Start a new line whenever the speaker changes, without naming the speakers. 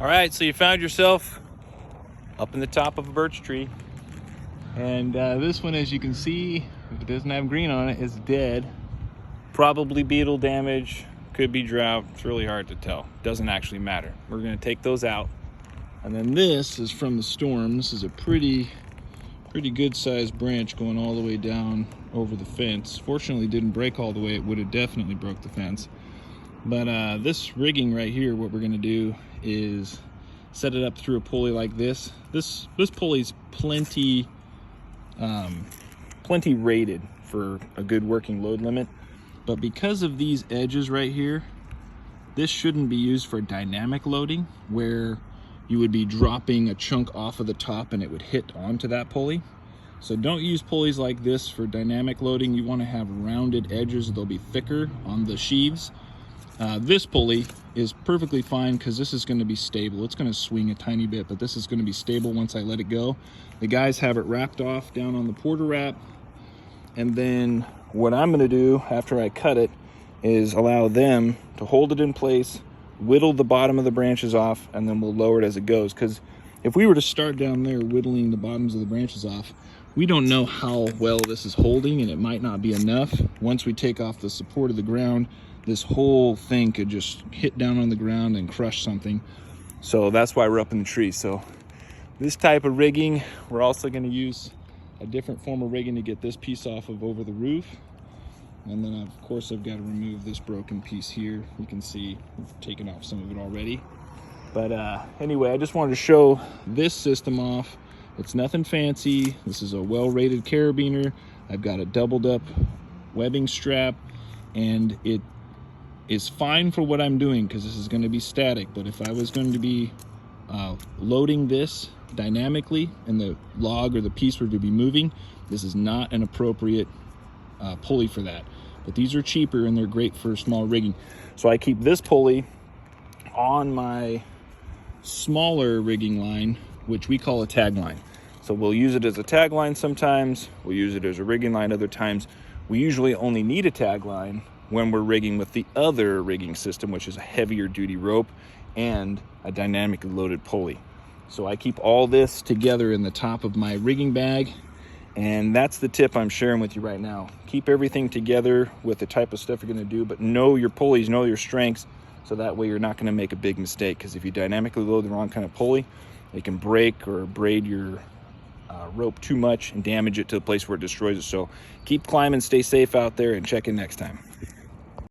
All right, so you found yourself up in the top of a birch tree. And this one, as you can see, if it doesn't have green on it, is dead. Probably beetle damage, could be drought. It's really hard to tell. Doesn't actually matter. We're gonna take those out. And then this is from the storm. This is a pretty good sized branch going all the way down over the fence. Fortunately, it didn't break all the way. It would have definitely broke the fence. But this rigging right here, what we're gonna do is set it up through a pulley like this. This pulley's plenty rated for a good working load limit. But because of these edges right here, this shouldn't be used for dynamic loading, where you would be dropping a chunk off of the top and it would hit onto that pulley. So don't use pulleys like this for dynamic loading. You want to have rounded edges. They'll be thicker on the sheaves. This pulley is perfectly fine because this is going to be stable. It's going to swing a tiny bit, but this is going to be stable once I let it go. The guys have it wrapped off down on the Porter wrap. And then what I'm going to do after I cut it is allow them to hold it in place, whittle the bottom of the branches off, and then we'll lower it as it goes. Because if we were to start down there whittling the bottoms of the branches off, we don't know how well this is holding, and it might not be enough. Once we take off the support of the ground, this whole thing could just hit down on the ground and crush something. So that's why we're up in the tree. So this type of rigging, we're also going to use a different form of rigging to get this piece off of over the roof. And then of course I've got to remove this broken piece here. You can see we've taken off some of it already. But anyway, I just wanted to show this system off. It's nothing fancy. This is a well-rated carabiner. I've got a doubled up webbing strap, and it is fine for what I'm doing because this is going to be static. But if I was going to be loading this dynamically and the log or the piece were to be moving, this is not an appropriate pulley for that. But these are cheaper and they're great for small rigging. So I keep this pulley on my smaller rigging line, which we call a tag line. So we'll use it as a tag line sometimes, we'll use it as a rigging line other times. We usually only need a tag line when we're rigging with the other rigging system, which is a heavier duty rope and a dynamically loaded pulley. So I keep all this together in the top of my rigging bag, and that's the tip I'm sharing with you right now. Keep everything together with the type of stuff you're gonna do, but know your pulleys, know your strengths, so that way you're not gonna make a big mistake, because if you dynamically load the wrong kind of pulley, it can break or braid your rope too much and damage it to the place where it destroys it. So keep climbing, stay safe out there, and check in next time.